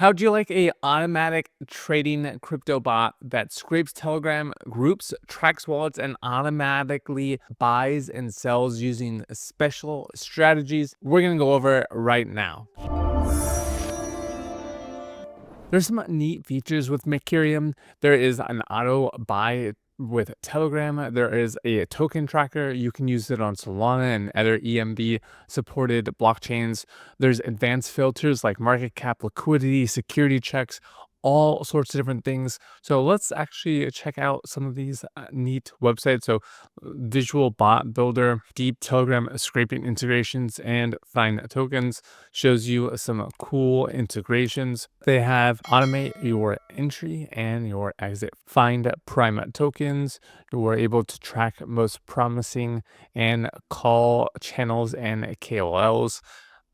How'd you like a automatic trading crypto bot that scrapes Telegram groups, tracks wallets, and automatically buys and sells using special strategies? We're gonna go over it right now. There's some neat features with Merkurium. There is an auto buy with Telegram. There is a token tracker. You can use it on Solana and other EMB supported blockchains. There's advanced filters like market cap, liquidity, security checks, all sorts of different things. So let's actually check out some of these neat websites. So visual bot builder, deep Telegram scraping integrations, and find tokens shows you some cool integrations. They have automate your entry and your exit, find prime tokens. You are able to track most promising and call channels and KOLs.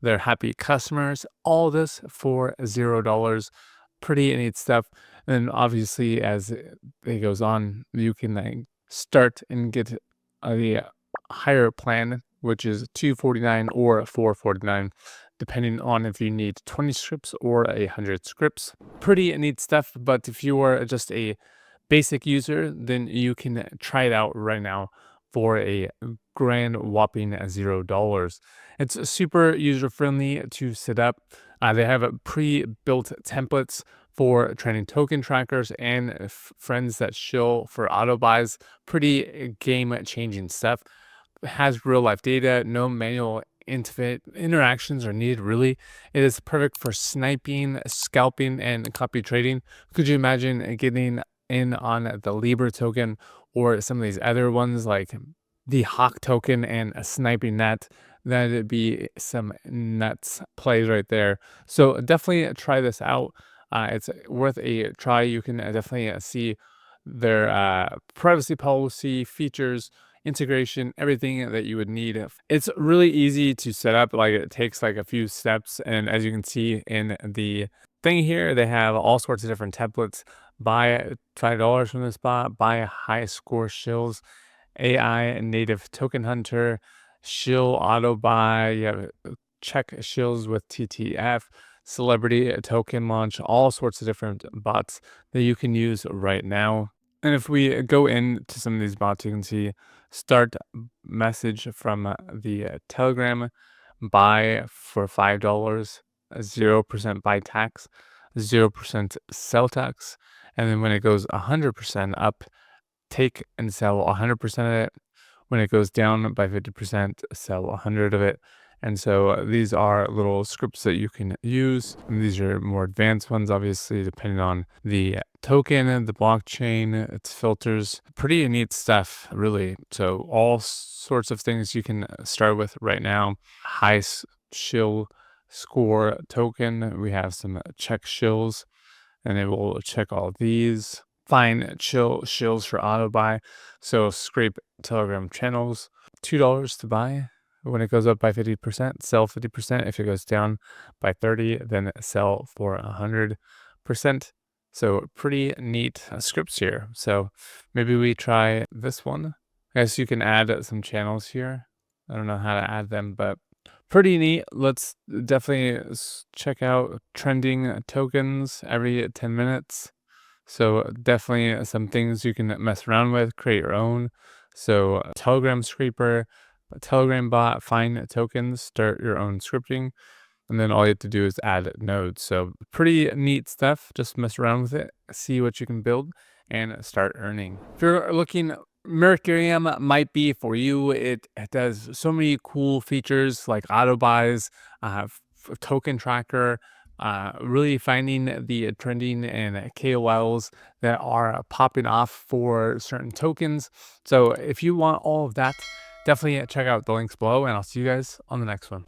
They're happy customers. All this for $0. Pretty neat stuff. And obviously, as it goes on, you can like start and get a higher plan, which is $249 or $449, depending on if you need 20 scripts or 100 scripts. Pretty neat stuff. But if you are just a basic user, then you can try it out right now for a grand whopping $0. It's super user friendly to set up. They have pre-built templates for trading token trackers and friends that shill for auto buys. Pretty game-changing stuff. It has real-life data, no manual intimate interactions are needed really. It is perfect for sniping, scalping, and copy trading. Could you imagine getting in on the Libra token or some of these other ones like the Hawk token and a sniping that? That'd be some nuts plays right there. So definitely try this out. It's worth a try. You can definitely see their privacy policy, features, integration, everything that you would need. It's really easy to set up. Like it takes like a few steps. And as you can see in the thing here, they have all sorts of different templates. Buy $5 from this bot, buy high score shills, AI native token hunter, shill auto buy, you have check shills with TTF, celebrity token launch, all sorts of different bots that you can use right now. And if we go into some of these bots, you can see start message from the Telegram, buy for $5, 0% buy tax, 0% sell tax. And then when it goes 100% up, take and sell 100% of it. When it goes down by 50%, sell 100 of it. And so these are little scripts that you can use. And these are more advanced ones, obviously, depending on the token, the blockchain, its filters. Pretty neat stuff, really. So all sorts of things you can start with right now. High shill score token. We have some check shills, and it will check all these. Find shills for auto buy. So scrape Telegram channels. $2 to buy. When it goes up by 50%, sell 50%. If it goes down by 30, then sell for 100%. So pretty neat scripts here. So maybe we try this one. I guess you can add some channels here. I don't know how to add them, but pretty neat. Let's definitely check out trending tokens every 10 minutes. So definitely some things you can mess around with, create your own. So Telegram scraper, Telegram bot, find tokens, start your own scripting, and then all you have to do is add nodes. So pretty neat stuff. Just mess around with it, see what you can build, and start earning. If you're looking, Merkurium might be for you. It does so many cool features like auto buys, token tracker, really finding the trending and KOLs that are popping off for certain tokens. So if you want all of that, definitely check out the links below, and I'll see you guys on the next one.